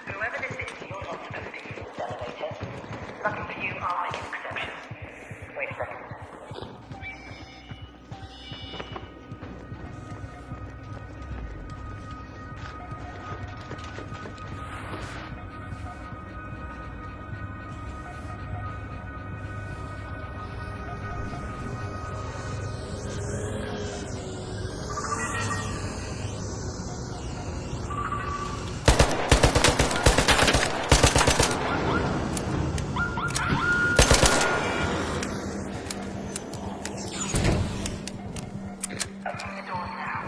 Whoever this is, you're not supposed to use this elevator. Lucky for you, I'll make an exception. Wait a second. Open the doors now.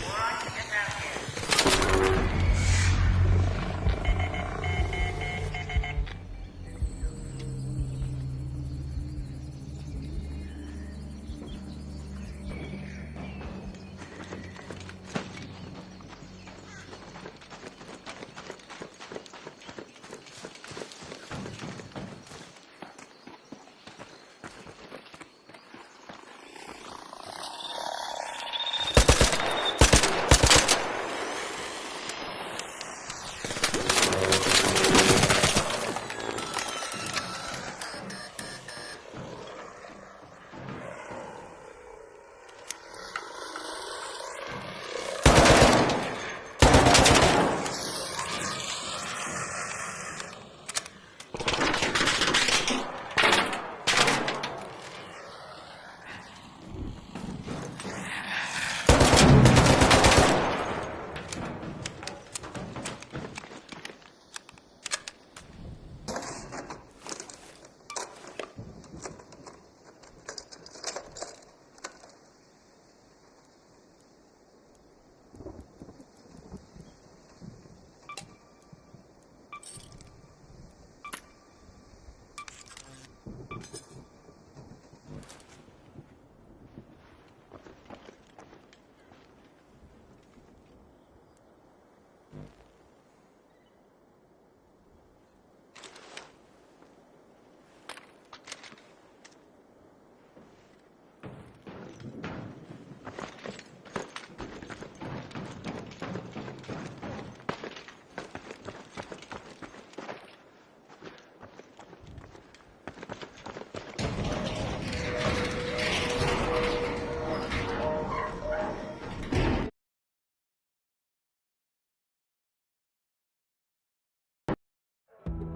All right, get down here.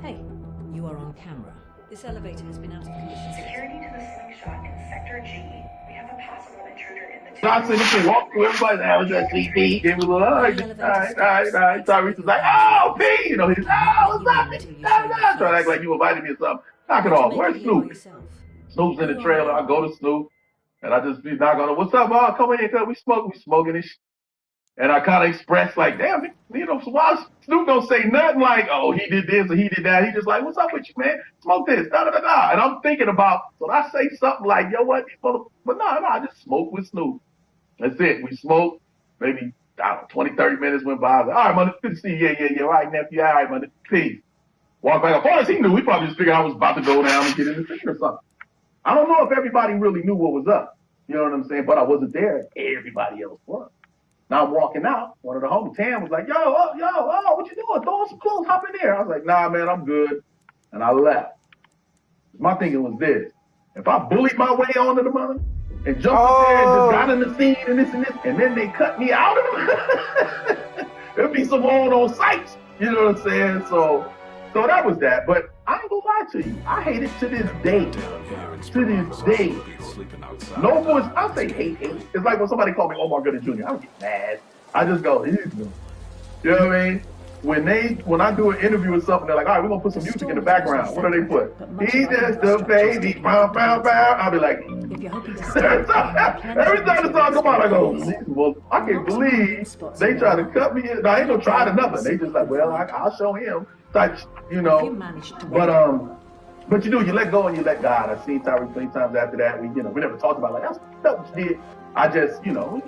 Hey, you are on camera. This elevator has been out of commission. Security to the slingshot in Sector G. We have a possible intruder in the Johnson, you can walk through everybody. That was that sleepy. Give me a little hug. All right. Tyrese was like, oh, P. You know, he's, oh, what's up? Trying to act like you invited me or something. Knock it off. Where's Snoop? Snoop's in the trailer. I go to Snoop, and I just be knocking on, what's up, Mom? Come in here, cuz we smoking this shit. And I kind of expressed like, damn, you know, so why Snoop don't say nothing like, oh, he did this or he did that. He just like, what's up with you, man? Smoke this, da-da-da-da. And I'm thinking about, so I say something like, yo, what? But no, I just smoke with Snoop. That's it. We smoked. Maybe, I don't know, 20, 30 minutes went by. I was like, all right, man, good to see you. Yeah. All right, nephew. All right, man. Peace. Walk back. As far as he knew, he probably just figured I was about to go down and get in the scene or something. I don't know if everybody really knew what was up. You know what I'm saying? But I wasn't there. Everybody else was. Now I'm walking out. One of the homies, Tam, was like, yo, what you doing? Throw on some clothes, hop in there. I was like, nah, man, I'm good. And I left. My thinking was this. If I bullied my way onto the mother and jumped in there and just got in the scene and this, and then they cut me out of it, there'd be some on sites. You know what I'm saying? So that was that. But I ain't gonna lie to you. I hate it to this day. To this day. No voice. I say hate. It's like when somebody called me Omar Gooding Jr. I don't get mad. I just go, you know what I mean? When I do an interview with something, they're like, all right, we're gonna put some music in the background. What do they put? He just the baby, bow. I'll be like, every time the song come on, I go, well, I can't believe they try to cut me in. No, I ain't gonna try to nothing. They just like, well, I'll show him. Type, you know. But you do, you let go and you let God. I've seen Tyreek many times after that. We never talked about like, that's what you did. I just, you know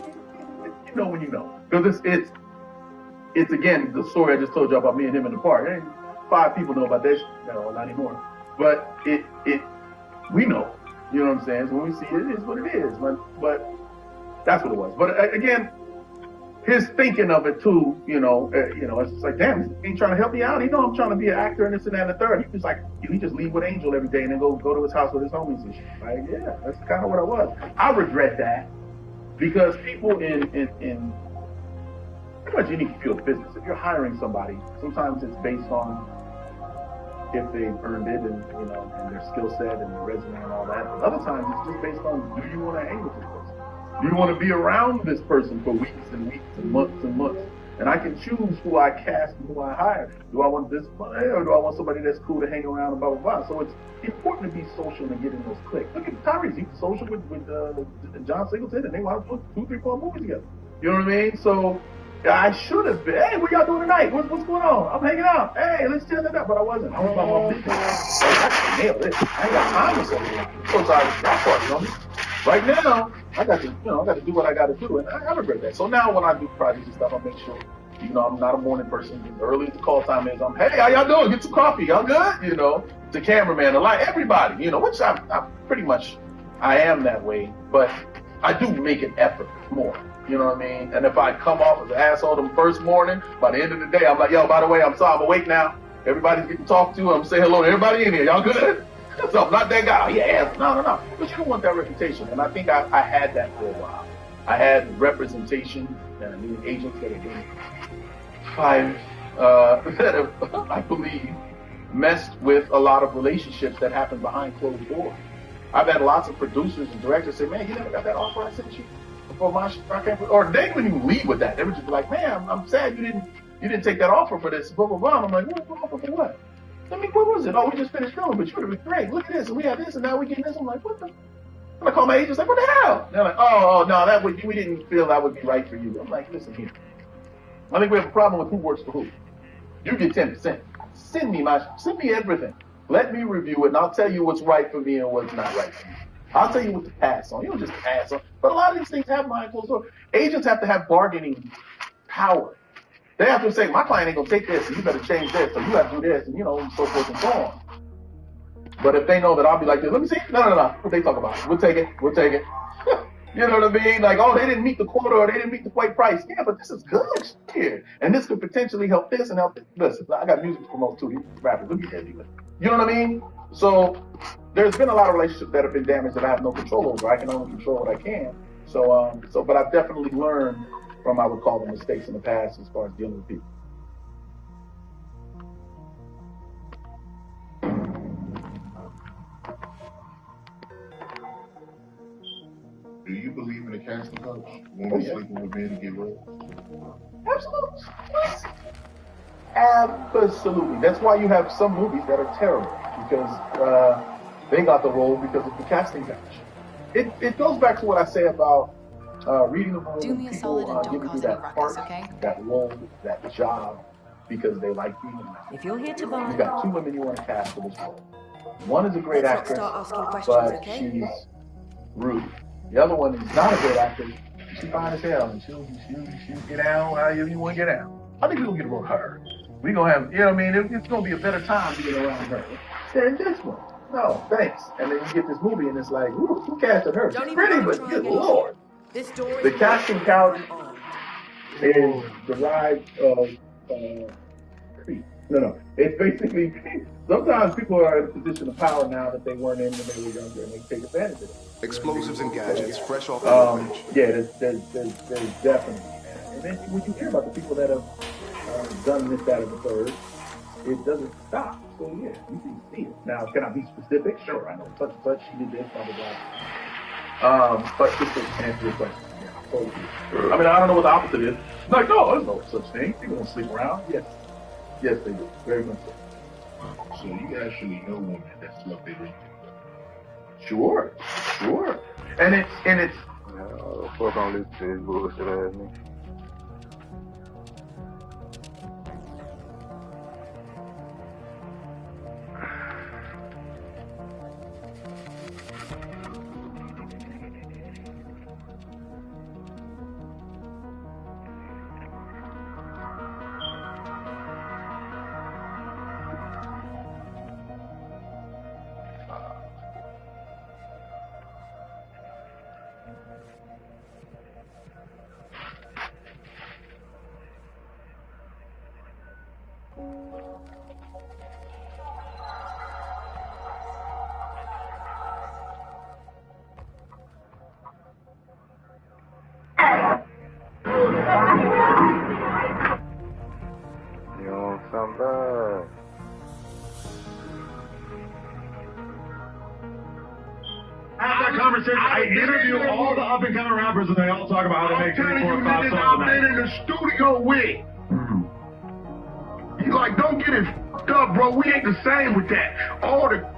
when you know. Because it's again the story I just told you about me and him in the park. And 5 people know about that, not anymore. But we know. You know what I'm saying? So when we see it, it is what it is. But that's what it was. But again, his thinking of it too, it's just like, damn, he ain't trying to help me out. He know I'm trying to be an actor and this and that and the third. He was like, he just leave with Angel every day and then go to his house with his homies and shit. Like, yeah, that's kind of what I was. I regret that because people in pretty much any field of business, if you're hiring somebody, sometimes it's based on if they've earned it and their skill set and their resume and all that. But other times it's just based on, do you want to hang with this person? Do you want to be around this person for weeks and weeks and months? And I can choose who I cast and who I hire. Do I want this or do I want somebody that's cool to hang around and blah, blah, blah. So it's important to be social and get in those clicks. Look at Tyrese. He's social with John Singleton and they wound up doing 2, 3, 4 movies together. You know what I mean? So I should have been, hey, what y'all doing tonight? What's going on? I'm hanging out. Hey, let's chill it up. But I wasn't. I was about my business. I can nail this. I ain't got time for something. So sorry, that part, you know what I mean? Right now, I got to do what I got to do, and I regret that. So now when I do projects and stuff, I make sure, I'm not a morning person. As early as the call time is, hey, how y'all doing? Get some coffee. Y'all good? The cameraman, the light, everybody, which I pretty much, I am that way, but I do make an effort more. You know what I mean? And if I come off as an asshole the first morning, by the end of the day, I'm like, yo, by the way, I'm sorry, I'm awake now. Everybody's getting talked to. I'm saying hello to everybody in here. Y'all good? So I'm not that guy. Yeah, no. But you don't want that reputation. And I think I had that for a while. I had representation and I needed agents that have been that have, I believe, messed with a lot of relationships that happen behind closed doors. I've had lots of producers and directors say, man, you never got that offer I sent you for my show. Or they wouldn't even lead with that. They would just be like, man, I'm sad you didn't take that offer for this, blah, blah, blah. And I'm like, what offer for what? I mean, what was it? Oh, we just finished filming, but you would have been great. Look at this, and we have this, and now we're getting this. I'm like, what the? And I call my agents, like, what the hell? They're like, oh, no, we didn't feel that would be right for you. I'm like, listen here. I think we have a problem with who works for who. You get 10%. Send me everything. Let me review it, and I'll tell you what's right for me and what's not right for me. I'll tell you what to pass on. You don't just pass on. But a lot of these things have behind closed doors. Agents have to have bargaining power. They have to say, my client ain't gonna take this, so you better change this, so you have to do this, and so forth and so on. But if they know that I'll be like this, let me see. No. What they talk about? We'll take it. You know what I mean? Like, oh, they didn't meet the quota or they didn't meet the right price. Yeah, but this is good here. And this could potentially help this and help this. Listen, I got music to promote too. These rappers, look at that. You know what I mean? So there's been a lot of relationships that have been damaged that I have no control over. I can only control what I can. But I've definitely learned from, I would call them, mistakes in the past as far as dealing with people. Do you believe in the casting couch? Women sleeping with men to get raped? Absolutely. Absolutely. That's why you have some movies that are terrible, because they got the role because of the casting couch. It goes back to what I say about reading the room. Do me a solid and don't cause any ruckus, okay? That role, that job, because they like you. If you're here to buy, You got 2 women you want to cast for this role. One is a great let's actress, not start asking questions, but okay? she's rude. The other one is not a great actress. She's fine as hell, and she'll get down however you want to get down. I think we're gonna get around her. We're gonna have, it's gonna be a better time being around her than this one. No, thanks. And then you get this movie, and it's like, ooh, who casted her? She's pretty, but good lord. This door The casting couch is derived of creep. No. It's basically, sometimes people are in a position of power now that they weren't in when they were younger, and they take advantage of it. Explosives and gadgets, fresh off the bench. Yeah, there's definitely. And then when you hear about the people that have done this, that, and the third, it doesn't stop. So yeah, you can see it. Now, can I be specific? Sure, I know such and such, she did this, blah, blah, blah. But just to answer your question, yeah, totally. I mean, I don't know what the opposite is. Like, no, there's no such thing. People don't sleep around. Yes, they do. Very much so. So you actually know women that slept their roommate. Sure. And it's fuck on this bullshit ass nigga. Nah. Have that conversation. I interview all the up and coming rappers, and they all talk about how they make 3, 4, 5 songs a I've night. been in the studio with. He's like, don't get it fucked up, bro. We ain't the same with that. All the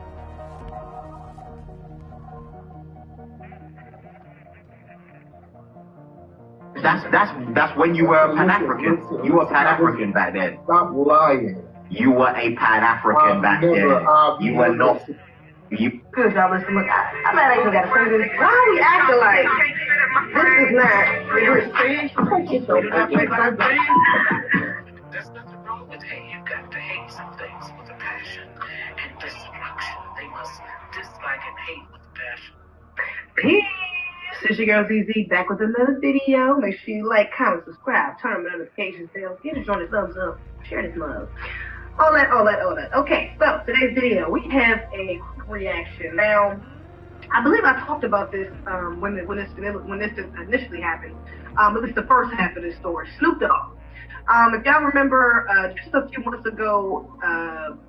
That's when you were Pan-African. You were Pan-African back then. Stop lying. You were a Pan-African back then. You were not. You. Good job, Mr. Look, I'm not even gonna say this. Why are we acting like this is not real? There's nothing wrong with hate. You got to hate some things with a passion and destruction. They must dislike and hate with a passion. Peace! It's your girl ZZ back with another video. Make sure you like, comment, subscribe, turn on notifications bells, give this one a thumbs up, share this love. All that. Okay, so today's video, we have a quick reaction. Now, I believe I talked about this when this initially happened. At least the first half of this story. Snoop Dogg. If y'all remember, just a few months ago,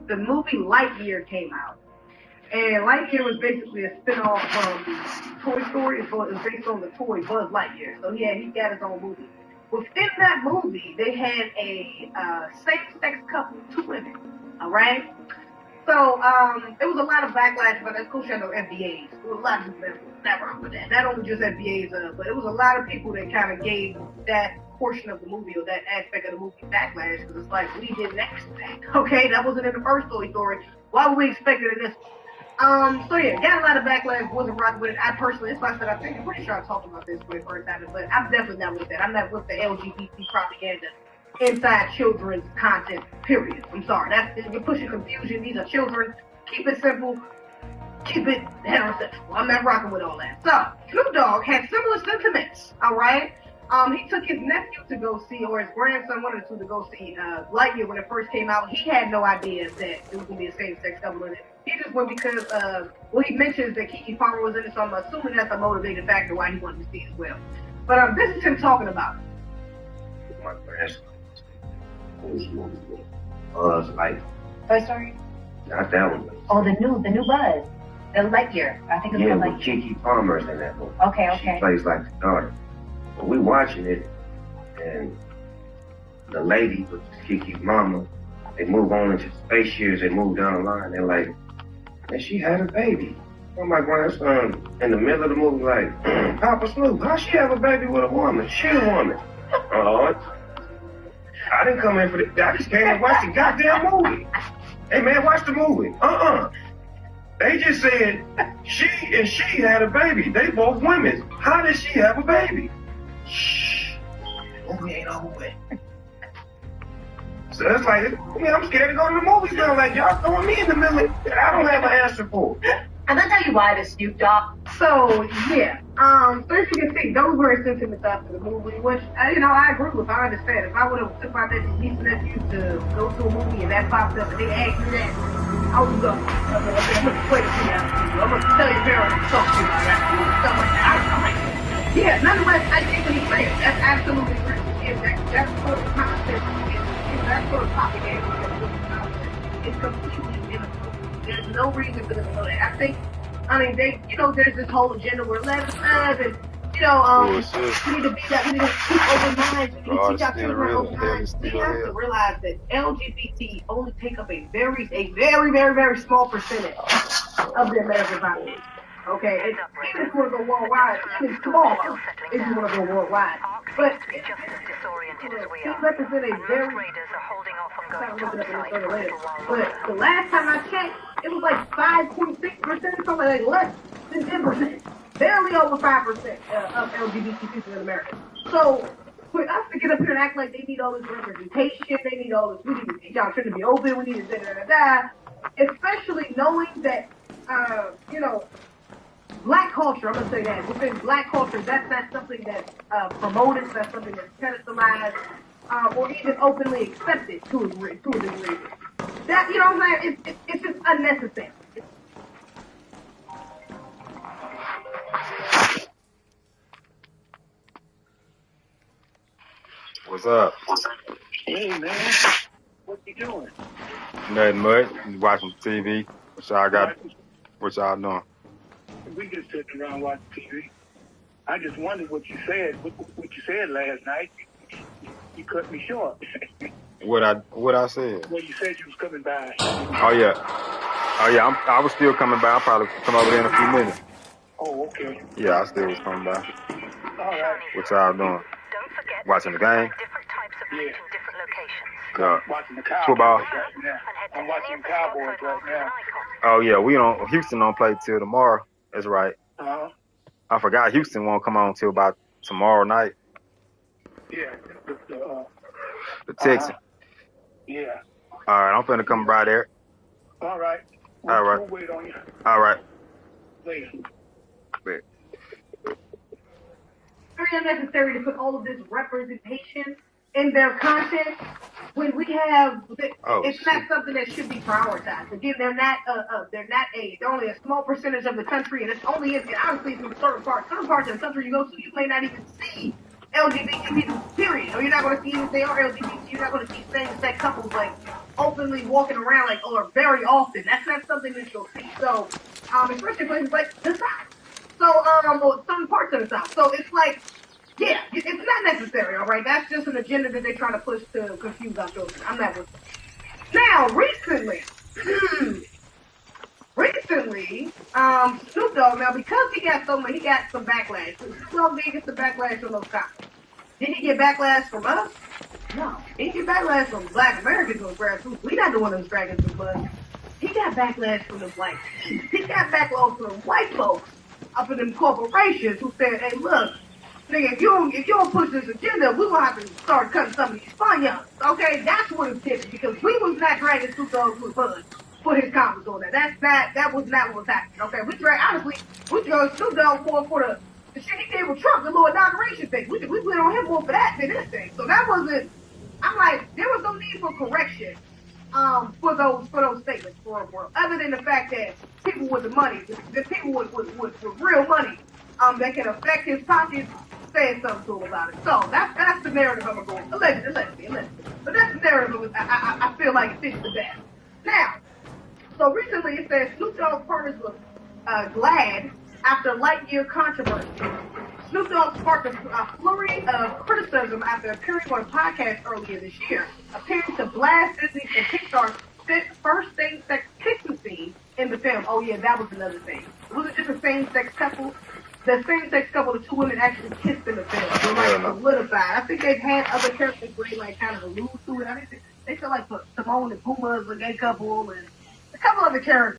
the movie Lightyear came out. And Lightyear was basically a spin-off from Toy Story. It was based on the toy Buzz Lightyear. So yeah, he got his own movie. Within that movie, they had a same-sex couple, 2 women. All right. So there was a lot of backlash, but of course, you know, FBAs. There was a lot of people that wrong with that. Not only just FBAs, but it was a lot of people that kind of gave that portion of the movie or that aspect of the movie backlash because it's like we didn't expect that. Okay, that wasn't in the first Toy Story. Why would we expect it in this one? So yeah, got a lot of backlash, wasn't rocking with it. I personally, that's why I said I'm pretty sure I talked about this when it first happened, but I'm definitely not with that. I'm not with the LGBT propaganda inside children's content, period. I'm sorry. You're pushing confusion. These are children. Keep it simple. Keep it heterosexual. I'm not rocking with all that. So, Snoop Dogg had similar sentiments, alright? He took his nephew to go see, or his grandson, one of the two, to go see Lightyear when it first came out. He had no idea that it was going to be a same-sex couple in it. He just went because, he mentions that Keke Palmer was in it, so I'm assuming that's a motivating factor why he wanted to see it as well. But this is him talking about it. My grandson. Buzz Lightyear. Toy Story? Not that one. Oh, the new Buzz. The Lightyear. I think it's yeah, called but Lightyear. Keke Palmer's in that movie. Okay. She plays like the daughter. But we watching it, and the lady, which is Keke's mama, they move on into space years, they move down the line, they're like, and she had a baby. So my grandson, in the middle of the movie, like, Papa Snoop, how she have a baby with a woman? She a woman. I didn't come in for this. I just came and watched the goddamn movie. Hey man, watch the movie. They just said she had a baby. They both women. How did she have a baby? Shh. Movie ain't over with. So it's like, I'm scared to go to the movies now. Like, y'all throwing me in the middle that I don't have an answer for. I'm gonna tell you why this Snoop Dogg. So yeah, so as you can see, those were his sentiments after the movie, which I agree with. I understand. If I would have took my niece and nephew to go to a movie and that popped up and they asked me that, I would go. I'm gonna wait a few minutes. I'm gonna tell your parents to talk to you about that stuff like that. Yeah, nonetheless, I get what he's saying. That's absolutely right. That's sort of concept. That sort of propaganda. It's completely innocent. There's no reason for them to know that. There's this whole agenda where let us and we need to be that. We need to keep open minds. We need to teach our children open minds. We have to realize that LGBT only take up a very, very, very small percentage of the American population. Okay, and even if you want to go worldwide, even smaller if you want to go worldwide. But he represents a very. But the last time I checked, it was like 5.6%, something like less than 10%. Barely over 5% of LGBT people in America. So for us to get up here and act like they need all this representation, they need all this, we need to teach our children to be open, we need to da-da-da-da, especially knowing that, Black culture, I'm going to say that, within Black culture, that's not something that's promoted, that's something that's pedestalized, or even openly accepted to a degree. That, you know what I'm saying, it's just unnecessary. What's up? Hey, man. What you doing? Nothing much. Watching TV. What y'all doing? We just sitting around watching TV. I just wondered what you said. What you said last night. You cut me short. What I said? Well, you said you was coming by. Oh yeah. I was still coming by. I'll probably come over there in a few minutes. Oh, okay. Yeah, I still was coming by. All right. What y'all doing? Watching the game? Yeah. Watching the Cowboys Football. right now. I'm watching the Cowboys right now. Oh yeah, Houston don't play till tomorrow. That's right. Uh-huh. I forgot Houston won't come on till about tomorrow night. Yeah. The Texans. Yeah. All right, I'm finna come by there. All right. All right. We'll wait on you. All right. Later. Bet. Very unnecessary to put all of this representation in their content when we have it's not something that should be prioritized. Again, they're only a small percentage of the country, and it's only honestly from certain parts of the country you go to, you may not even see LGBT people, period. Or you're not going to see, even if they are LGBT, you're not going to see same-sex couples like openly walking around like, or very often. That's not something that you'll see. So, especially places like the South. So, or some parts of the South. So it's like, yeah, it's not necessary, all right? That's just an agenda that they're trying to push to confuse our children. I'm not with it. Now, recently, Snoop Dogg, now because he got some backlash. Snoop Dogg did get some backlash from those cops. Did he get backlash from us? No. He get backlash from Black Americans on grassroots. We not the one who's dragging through blood. He got backlash from the black teeth. He got backlash from the white folks up in them corporations who said, hey, look, nigga, if you don't push this agenda, we gonna have to start cutting some of these spaniards. Okay, that's what it's different because we was not dragging Snoop Dogg through blood for his comments on that. That was not what was happening. Okay, we dragged Snoop Dogg for the shit he did with Trump, the little inauguration thing. We went on him more for that than this thing. So that wasn't. I'm like, there was no need for correction for those statements for other than the fact that people with the money, the people with real money, that can affect his pockets, saying something to him about it. So that's the narrative I'm going. Allegedly. But that's the narrative I feel like it fits the best. Now, so recently it says Snoop Dogg partners with GLAAD after Lightyear controversy. Snoop Dogg sparked a flurry of criticism after appearing on a podcast earlier this year, appearing to blast Disney and Pixar's first same-sex kissing scene in the film. Oh yeah, that was another thing. It wasn't just a same-sex couple. The same-sex couple, the two women actually kissed in the film. They solidified. I think they've had other characters where they kind of allude to it. I think they feel like Timon and Pumbaa was a gay couple, and a couple other characters.